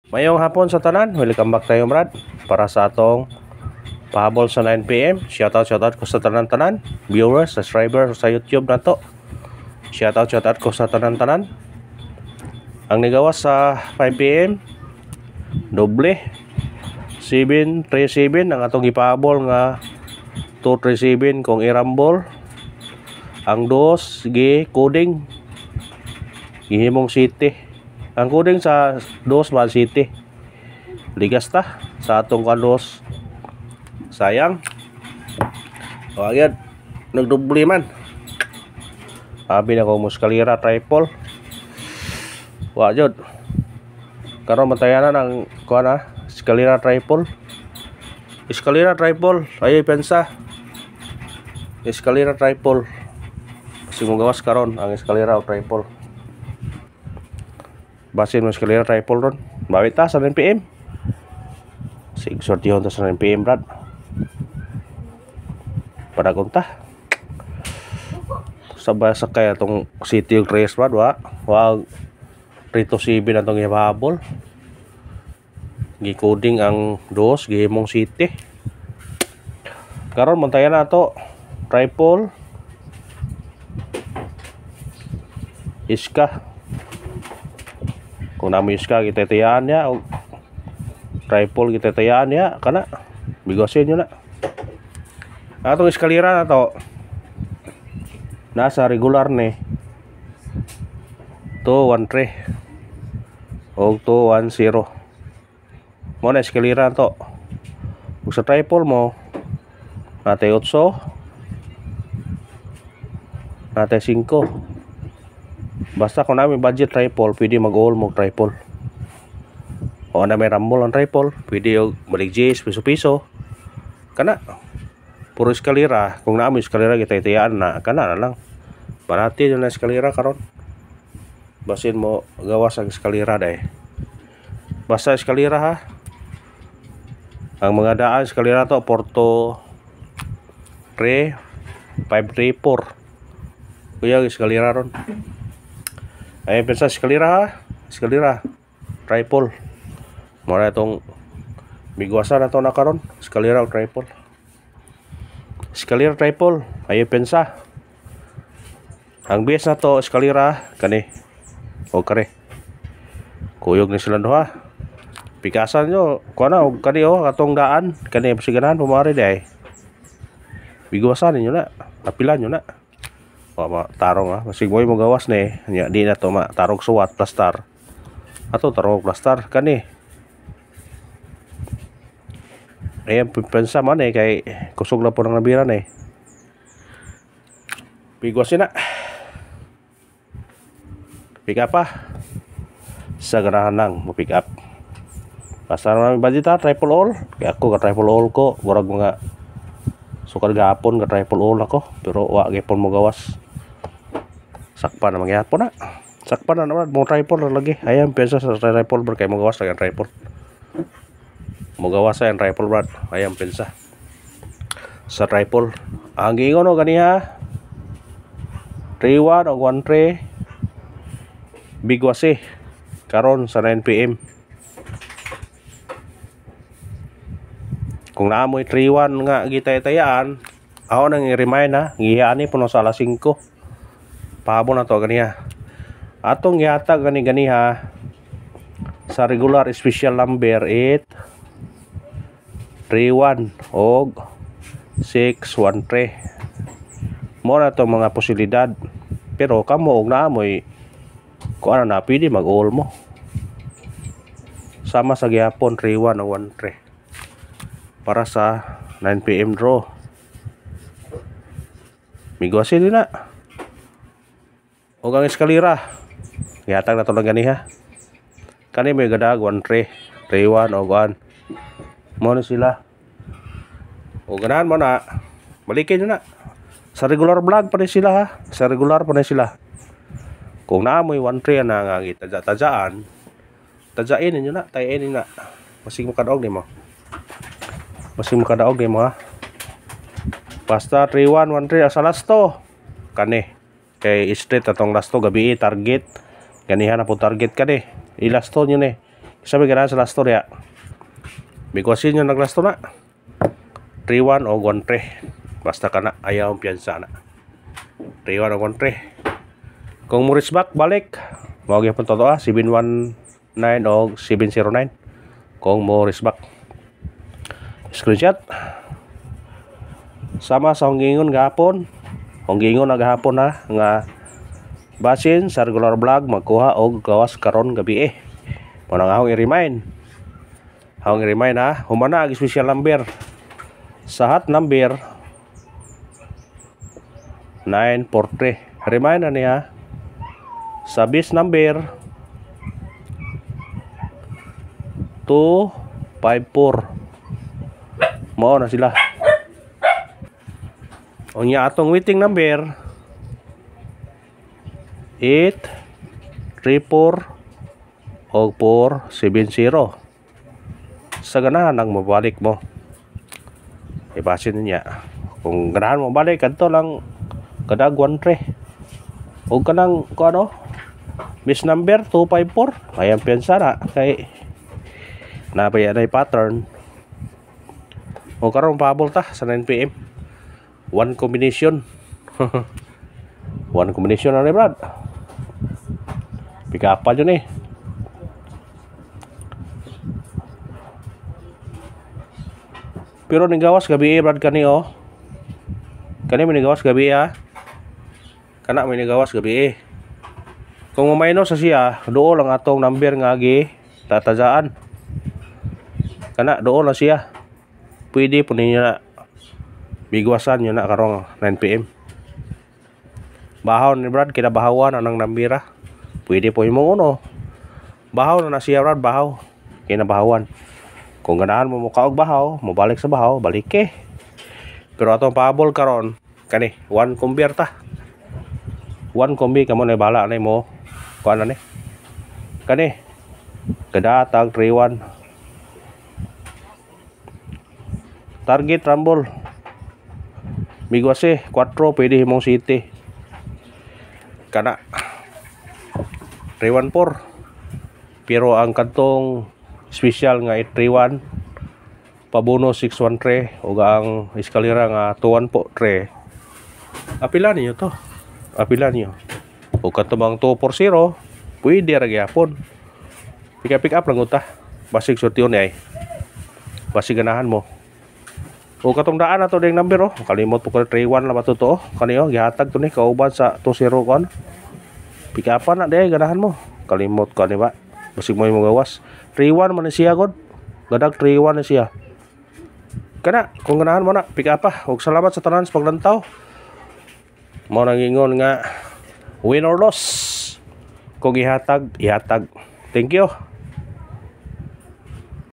Mayong hapon sa tanan, welcome back tayo Brad para sa atong pahabol sa 9 PM. Shoutout ko sa tanan-tanan, viewers, subscriber sa YouTube na to. Shoutout ko sa tanan-tanan. Ang nigawas sa 5 PM, doble 737 ang atong ipahabol nga 237 kung irambol. Ang dos gi coding gihimong city. Ang coding sa dos man city. Ligas ta sa atong kandos. Sayang. O agad nagdoble man. Abi na ko muskalira triple. Wa jud. Karon matayanan ang kuha na eskalera triple. Eskalera triple ayo pensa. Eskalera triple. Simong gawas karon ang eskalera o triple. Basin mo eskalera triple ron. Bawit ta sa 9 PM. Sig sortihon ta sa 9 PM Brad. Pada kunta. Sabay sakay atong City of Race Brad wa. Wa Rito CB na itong ipahabol. Gi-coding ang dos, gihimong city. Karon mantayan na ito. Triple. Iska. Kung namin iska, kita tayaan niya. O triple, kita tayaan niya. Kana. Bigosin nyo na. Atong eskalera na to. Nasa regular ni. 213 o 210 mo na eskalera to. Kung sa triple mo nate 8 nate 5 basta kung namin budget triple pwede mag-all mo triple o na may rumble ang triple pwede yung balik G's piso-piso kana puro eskalera. Kung namin eskalera kita itayaan na kana na lang panati yun na eskalera karon. Basin mo gawas ang eskalera day. Basta eskalera ha. Ang mga daan eskalera to Porto 3 534. Kuya eskalera ron. Ay pensa eskalera ha. Eskalera triple. Mora itong bigwasa na to na karon. Eskalera o triple. Eskalera triple. Ay pensa. Ang base na to eskalera kani. O kare kuyog ni sila duha pikasan nyo kuana og kani o katong daan kani siganahan pumari day bigwasan ninyo na apilan nyo na wa tarong ha masig mo gawas ni nya di na to ma tarong suwat plastar ato tarong plastar kani ayan pensa man kay kusog na po ng nabiran bigwasin na. Pick up pa sa ganahan lang mo pick up basta namin budget ha triple all kaya ako ka triple all ko murag mga sukar gapon ka triple all ako pero wa gapon mo gawas sakpan na mangyapon na sakpan na naman mo triple na lagi ayan pensa sa triple kaya mo gawas lagi ang triple mo gawas sa triple brad ayan pensa sa triple ang gingon o ganiha 3-1 o 1-3 bigwasi karon sa 9 PM. Kung naamoy 3-1 nga gitay-tayaan ako nang i-remind ha ngihani puno sa alas 5 pahabol na to ganiha atong yata gani-ganiha sa regular special number 8 3-1 og 6-1-3 mo na to mga posibilidad pero kamo og naamoy kung ano na pwede mag-all mo sama sa gihapon 3-1 o 1-3 para sa 9 PM draw migwasin din na o ang eskalera gihatag na to lang ganiha kani may gadag 1-3 3-1 o 1 mo na sila o ganahan mo na balikin nyo na sa regular vlog pa rin sila ha sa regular pa rin sila. Kung naamoy 1-3 na nga tajaan tajain ninyo na tayain ninyo na masig mo kadaog ni mo ha basta 3-1 1-3 sa lasto kani kay straight atong lasto gabi target ganihan na po target kani ilasto nyo ni Sabi ganahan sa lasto niya. Bigwasin yung naglasto na. 3-1 o 1-3. Basta ka na, ayaw ang piyansa na. 3-1 o 1-3. Kung mo reach back, balik. Mawag yung punto 719 o 709. Kung mo reach back. Screenshot. Sama sa honggingon gahapon. Honggingon na gahapon na nga basin sa regular vlog magkuha og gawas karon gabi Manang akong i-remind. Akong i-remind ha. Humana ang special number. Sa hot number 943. Remind na niya. Sa base number 254. Mao na sila. Unya atong waiting number 834 o 470. Sa ganahan ang mabalik mo. Ibasin niya. Kung ganahan mo balik kadto lang kadag 1-3. O kanang ko ano? Miss number 254. Ayan piyansa na kay napayan na pattern. O karon pabol ta sa 9 PM. One combination. One combination na Brad. Pick up pa yun Pero nagawas gabi Brad kani Kani may nagawas gabi Kana may nagawas gabi Kung mamayno sa siya, doon lang atong number nga gi tatazaan. Kana doon lang siya. Pwede po ninyo na bigwasan nyo na karong 9 PM. Bahaw ni Brad, kinabahawan anang nambira. Pwede po yung uno. Bahaw na siya Brad, bahaw. Kinabahawan. Kung ganahan mo mukaog bahaw, mabalik sa bahaw, balik Pero atong pahabol karon kani, 1 kumbierta. 1 kumbi kamo na bala na mo. Kuan na Kani. Kadatag 3-1. Target rumble. Migwase 4 pwede himong city. Kana 314. Pero ang kantong special nga 831 pabono 613 ug ang eskalera nga 214. Apilan niyo to. Apilan niyo. Ug katubang 240 pwede ra gyapon. Pick up lang uta. Basig sortiyon ay. Basig ganahan mo. O katong daan na to ding number kalimot po ko 31 na matuto kaniyo gihatag to ni kauban sa 20 kon. Pick up na day ganahan mo. Kalimot ko ni ba. Basig mo gawas. 31 man siya god. Gadag 31 na siya. Kana kung ganahan mo na pick up ug salamat sa tanan sa paglantaw. Mo nangingon nga win or loss. Kung ihatag. Thank you.